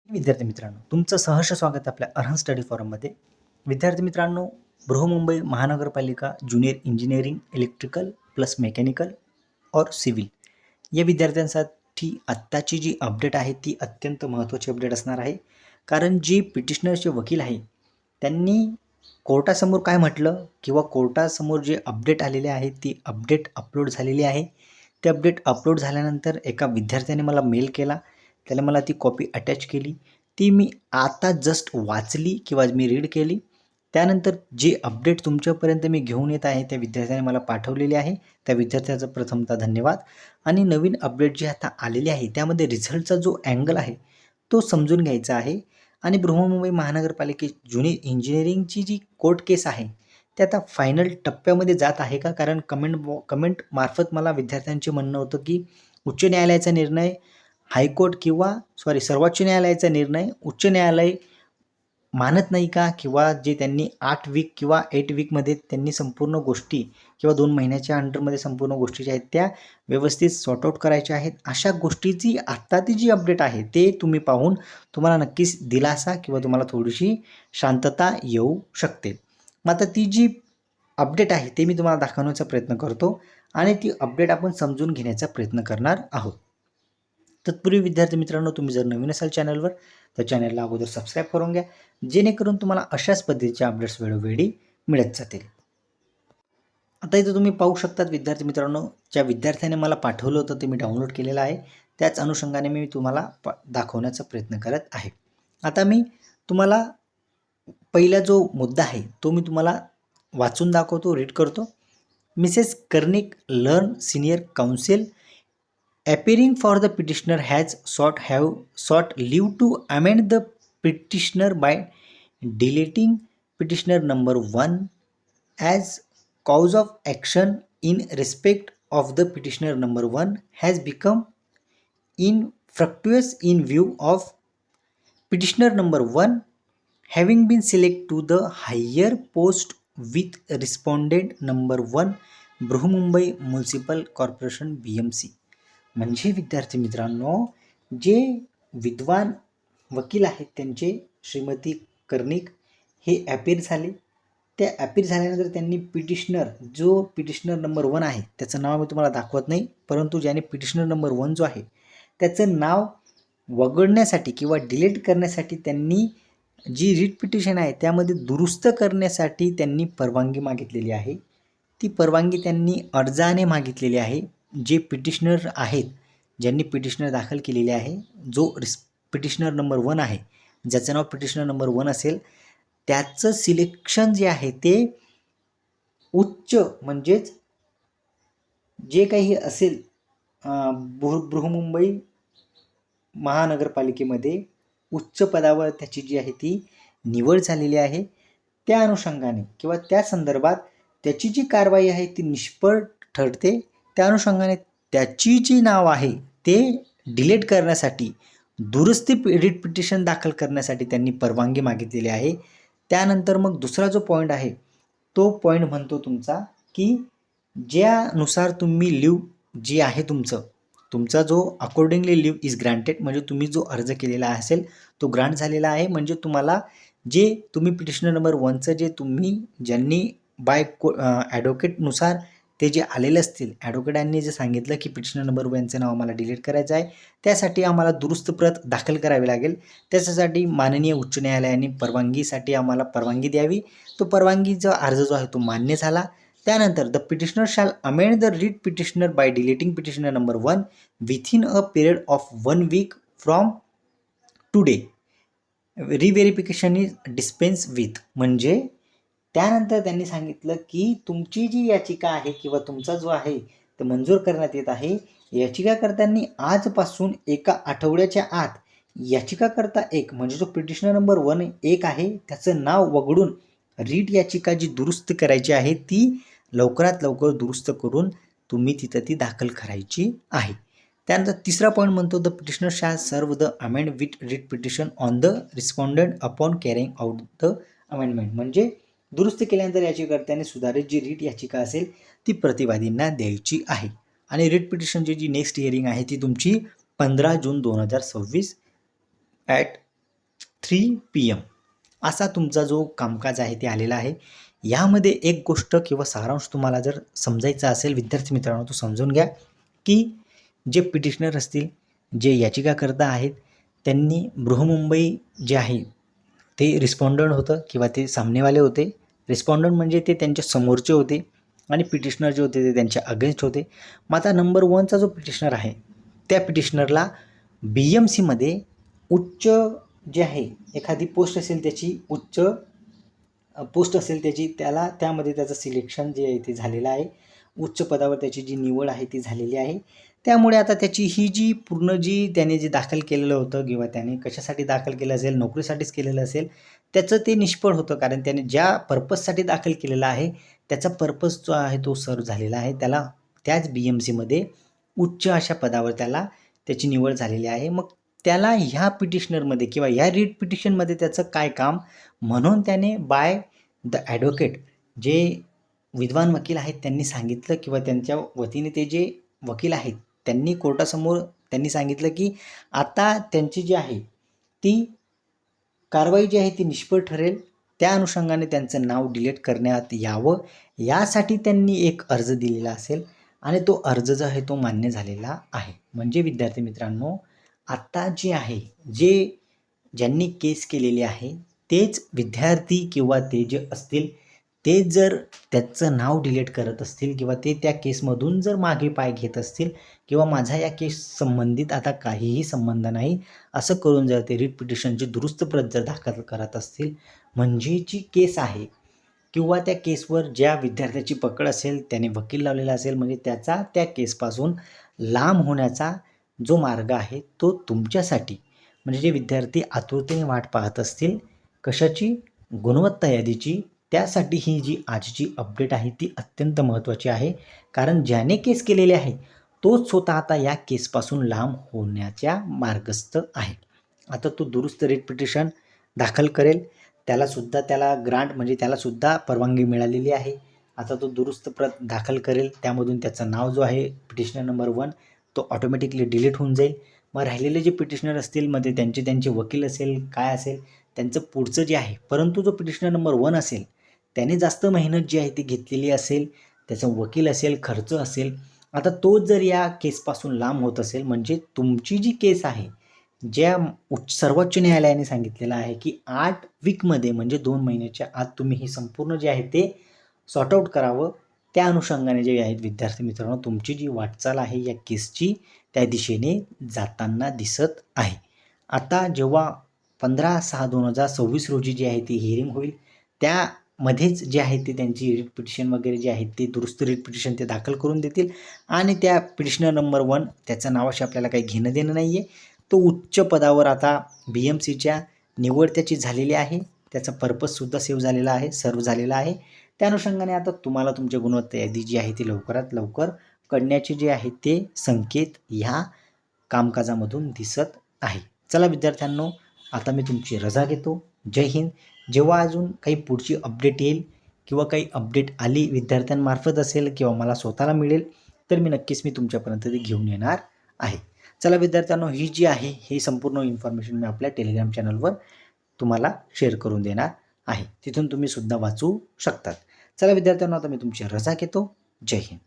विद्यार्थी मित्रांनो, तुमचं सहर्ष स्वागत आपल्या अर्हन स्टडी फॉरममध्ये. विद्यार्थी मित्रांनो, बृहमुंबई महानगरपालिका junior engineering electrical plus mechanical और सिव्हिल या विद्यार्थ्यांसाठी आत्ताची जी अपडेट आहे ती अत्यंत महत्त्वाची अपडेट असणार आहे. कारण जी पिटिशनरचे वकील आहे त्यांनी कोर्टासमोर काय म्हटलं किंवा कोर्टासमोर जे अपडेट आलेले आहे ती अपडेट अपलोड झालेली आहे. ते अपडेट अपलोड झाल्यानंतर एका विद्यार्थ्याने मला मेल केला, त्याला मला ती कॉपी अटॅच केली. ती मी आता जस्ट वाचली किंवा मी रीड केली. त्यानंतर जे अपडेट तुमच्यापर्यंत मी घेऊन येत आहे त्या विद्यार्थ्याने मला पाठवलेले आहे. त्या विद्यार्थ्याचा प्रथमतः धन्यवाद. आणि नवीन अपडेट जी आता आलेली आहे त्यामध्ये रिझल्टचा जो अँगल आहे तो समजून घ्यायचा आहे. आणि बृहन्मुंबई महानगरपालिकेची ज्युनियर इंजिनिअरिंगची जी कोर्ट केस आहे ते आता फायनल टप्प्यामध्ये जात आहे का? कारण कमेंट मार्फत मला विद्यार्थ्यांचे म्हणणं होतं की उच्च न्यायालयाचा निर्णय हायकोर्ट किंवा सर्वोच्च न्यायालयाचा निर्णय उच्च न्यायालय मानत नाही का? किंवा जे त्यांनी 8 वीक किंवा 8 वीकमध्ये त्यांनी संपूर्ण गोष्टी किंवा 2 महिन्याच्या अंडरमध्ये संपूर्ण गोष्टी ज्या आहेत त्या व्यवस्थित सॉर्ट आऊट करायच्या आहेत. अशा गोष्टीची आत्ता ती जी अपडेट आहे ते तुम्ही पाहून तुम्हाला नक्कीच दिलासा किंवा तुम्हाला थोडीशी शांतता येऊ शकते. मग आता ती जी अपडेट आहे ते मी तुम्हाला दाखवण्याचा प्रयत्न करतो आणि ती अपडेट आपण समजून घेण्याचा प्रयत्न करणार आहोत. तत्पूर्वी विद्यार्थी मित्रांनो, तुम्ही जर नवीन असाल चॅनलवर तर चॅनलला अगोदर सबस्क्राईब करून घ्या, जेणेकरून तुम्हाला अशाच पद्धतीचे अपडेट्स वेळोवेळी मिळत जातील. आता इथं तुम्ही पाहू शकतात विद्यार्थी मित्रांनो, ज्या विद्यार्थ्याने मला पाठवलं होतं ते मी डाउनलोड केलेलं आहे. त्याच अनुषंगाने मी तुम्हाला दाखवण्याचा प्रयत्न करत आहे. आता मी तुम्हाला पहिला जो मुद्दा आहे तो मी तुम्हाला वाचून दाखवतो, रीड करतो. Mrs Karnik learn senior council appearing for the petitioner has sought leave to amend the petitioner by deleting petitioner number 1 as cause of action in respect of the petitioner number 1 has become infructuous in view of petitioner number 1 having been selected to the higher post with respondent number 1 Brihanmumbai municipal corporation BMC. म्हणजे विद्यार्थी मित्रांनो, जे विद्वान वकील आहेत त्यांचे श्रीमती कर्णिक हे ॲपीर झाले. त्या ॲपीर झाल्यानंतर त्यांनी पिटिशनर नंबर 1 आहे त्याचं नाव मी तुम्हाला दाखवत नाही, परंतु ज्याने पिटिशनर नंबर 1 जो आहे त्याचं नाव वगळण्यासाठी किंवा डिलीट करण्यासाठी त्यांनी जी रिट पिटिशन आहे त्यामध्ये दुरुस्त करण्यासाठी त्यांनी परवानगी मागितलेली आहे. ती परवानगी त्यांनी अर्जाने मागितलेली आहे. जे पिटिशनर आहेत, ज्यांनी पिटिशनर दाखल केलेले आहे, जो पिटिशनर नंबर 1 आहे, ज्याचं नाव पिटिशनर नंबर 1 असेल त्याचं सिलेक्शन जे आहे ते उच्च म्हणजेच जे काही असेल बृहन्मुंबई महानगरपालिकेमध्ये उच्च पदावर त्याची जी आहे ती निवड झालेली आहे. त्या अनुषंगाने किंवा त्या संदर्भात त्याची जी कारवाई आहे ती निष्फळ ठरते. त्या अनुषंगाने त्याची जी नाव आहे ते डिलीट करण्यासाठी दुरुस्ती रिट पिटिशन दाखल करण्यासाठी त्यांनी परवानगी मागितलेली आहे. त्यानंतर मग दुसरा जो पॉईंट आहे तो पॉईंट म्हणतो तुमचा की ज्यानुसार तुम्ही लिव्ह जी आहे तुमचा जो अकॉर्डिंगली लिव्ह इज ग्रांटेड, म्हणजे तुम्ही जो अर्ज केलेला असेल तो ग्रांट झालेला आहे. म्हणजे तुम्हाला जे तुम्ही पिटिशनर नंबर 1चं जे तुम्ही ज्यांनी बाय ॲडव्होकेटनुसार ते जे आलेले असतील, ॲडव्होकेटांनी जे सांगितलं की पिटिशनर नंबर 1चं नाव आम्हाला डिलीट करायचं आहे, त्यासाठी आम्हाला दुरुस्त प्रत दाखल करावी लागेल. त्याच्यासाठी माननीय उच्च न्यायालयाने परवानगीसाठी आम्हाला परवानगी द्यावी. तो परवानगीचा अर्ज जो आहे तो मान्य झाला. त्यानंतर the petitioner shall amend the writ petitioner by deleting petitioner number 1 within a period of 1 week from today. Reverification is dispense with. म्हणजे त्यानंतर त्यांनी सांगितलं की तुमची जी याचिका आहे किंवा तुमचा जो आहे तो मंजूर करण्यात येत आहे. याचिकाकर्त्यांनी आजपासून एका आठवड्याच्या आत याचिकाकर्ता 1 म्हणजे जो पिटिशनर नंबर 1 आहे त्याचं नाव वगळून रीट याचिका जी दुरुस्त करायची आहे ती लवकरात लवकर दुरुस्त करून तुम्ही तिथं ती दाखल करायची आहे. त्यानंतर तिसरा पॉईंट म्हणतो the petitioner shall serve the amend with writ petition on the respondent upon carrying out the amendment. म्हणजे दुरुस्त केल्यानंतर याचिकाकर्त्याने सुधारित जी रीट याचिका असेल ती प्रतिवादींना द्यायची आहे. आणि रीट पिटिशनची जी नेक्स्ट हिअरिंग आहे ती तुमची 15 जून 2026 ॲट 3 PM असा तुमचा जो कामकाज आहे ते आलेला आहे. यामध्ये एक गोष्ट किंवा सारांश तुम्हाला जर समजायचा असेल विद्यार्थी मित्रांनो, तो समजून घ्या की जे पिटिशनर असतील, जे याचिकाकर्ता आहेत, त्यांनी बृहन्मुंबई जे आहे ते रिस्पॉन्डंट होतं किंवा ते सामनेवाले होते. रिस्पॉन्डंट म्हणजे ते त्यांच्या समोरचे होते आणि पिटिशनर जे होते ते त्यांच्या अगेन्स्ट होते. मग आता नंबर 1चा जो पिटिशनर आहे त्या पिटिशनरला BMCमध्ये उच्च जे आहे एखादी पोस्ट असेल त्याची उच्च पोस्ट असेल त्याची त्यामध्ये त्याचं सिलेक्शन जे आहे ते झालेलं आहे. उच्च पदावर त्याची जी निवड आहे ती झालेली आहे. त्यामुळे आता त्याची ही जी पूर्ण त्याने जे दाखल केलेलं होतं किंवा त्याने कशासाठी दाखल केलं असेल, नोकरीसाठीच केलेलं असेल, त्याचं ते निष्फळ होतं. कारण त्याने ज्या पर्पजसाठी दाखल केलेलं आहे त्याचा पर्पज जो आहे तो सर्व झालेला आहे. त्याला त्याच BMCमध्ये उच्च अशा पदावर त्याची निवड झालेली आहे. मग त्याला ह्या पिटिशनरमध्ये किंवा ह्या रीट पिटिशनमध्ये त्याचं काय काम, म्हणून त्याने बाय द ॲडव्होकेट जे विद्वान वकील आहेत त्यांनी सांगितलं किंवा त्यांच्या वतीने ते जे वकील आहेत त्यांनी कोर्टासमोर त्यांनी सांगितलं की आता त्यांची जी आहे ती कारवाई जी आहे ती निष्फळ ठरेल. त्या अनुषंगाने त्यांचं नाव डिलीट करण्यात यावं यासाठी त्यांनी एक अर्ज दिलेला असेल आणि तो अर्ज जो आहे तो मान्य झालेला आहे. म्हणजे विद्यार्थी मित्रांनो, आता जे आहे ज्यांनी केस केलेली आहे तेच विद्यार्थी किंवा ते जे असतील ते जर त्याचं नाव डिलीट करत असतील किंवा ते त्या केसमधून जर मागे पाय घेत असतील किंवा माझा या केस संबंधित आता काहीही संबंध नाही असं करून जर ते रीट पिटिशनची दुरुस्त प्रत जर दाखल करत असतील, म्हणजे जी केस आहे किंवा त्या केसवर ज्या विद्यार्थ्याची पकड असेल त्याने वकील लावलेला असेल, म्हणजे त्याचा त्या केसपासून लांब होण्याचा जो मार्ग आहे तो तुमच्यासाठी, म्हणजे जे विद्यार्थी आतुरतेने वाट पाहत असतील कशाची, गुणवत्ता यादीची, त्यासाठी ही जी आजची अपडेट आहे ती अत्यंत महत्त्वाची आहे. कारण ज्याने केस केलेले आहे तोच स्वतः आता या केसपासून लांब होण्याच्या मार्गस्थ आहे. आता तो दुरुस्त रीट पिटिशन दाखल करेल, त्याला ग्रांट म्हणजे त्यालासुद्धा परवानगी मिळालेली आहे. आता तो दुरुस्त प्रत दाखल करेल, त्यामधून त्याचं नाव जो आहे पिटिशनर नंबर 1 तो ऑटोमॅटिकली डिलीट होऊन जाईल. मग राहिलेले जे पिटिशनर असतील मध्ये त्यांचे वकील असेल काय असेल त्यांचं पुढचं जे आहे, परंतु जो पिटिशनर नंबर 1 असेल त्याने जास्त मेहनत जी आहे ती घेतलेली असेल, त्याचं वकील असेल, खर्च असेल, आता तो जर या केसपासून लांब होत असेल, म्हणजे तुमची जी केस आहे ज्या सर्वोच्च न्यायालयाने सांगितलेलं आहे की 8 वीकमध्ये म्हणजे 2 महिन्याच्या आत तुम्ही हे संपूर्ण जे आहे ते सॉर्ट आऊट करावं. त्या अनुषंगाने जे आहेत विद्यार्थी मित्रांनो, तुमची जी वाटचाल आहे या केसची त्या दिशेने जाताना दिसत आहे. आता जेव्हा 15/6/2026 रोजी जी आहे ती हिअरिंग होईल, त्यामध्येच जे आहे ते त्यांची रीट पिटिशन वगैरे जे आहेत ते दुरुस्त रीट पिटिशन ते दाखल करून देतील आणि त्या पिटिशनर नंबर 1 त्याच्या नावाशी आपल्याला काही घेणं देणं नाही आहे. तो उच्च पदावर आता BMCच्या निवड त्याची झालेली आहे, त्याचा पर्पजसुद्धा सेव्ह झालेला आहे, सर्व झालेला आहे. त्या अनुषंगाने आता तुम्हाला तुमच्या गुणवत्ता यादी जी आहे ती लवकरात लवकर कळण्याचे जे आहे ते संकेत ह्या कामकाजामधून दिसत आहे. चला विद्यार्थ्यांनो, आता मी तुमची रजा घेतो. जय हिंद. जेव्हा अजून काही पुढची अपडेट येईल किंवा काही अपडेट आली विद्यार्थ्यांमार्फत असेल किंवा मला स्वतःला मिळेल तर मी नक्कीच तुमच्यापर्यंत ती घेऊन येणार आहे. चला विद्यार्थ्यांनो, ही जी आहे ही संपूर्ण इन्फॉर्मेशन मी आपल्या टेलिग्राम चॅनलवर तुम्हाला शेअर करून देणार आहे. तिथून तुम्ही सुद्धा वाचू शकतात. चला विद्यार्थ्यांनो, आता मी तुमची रजा घेतो. जय हिंद.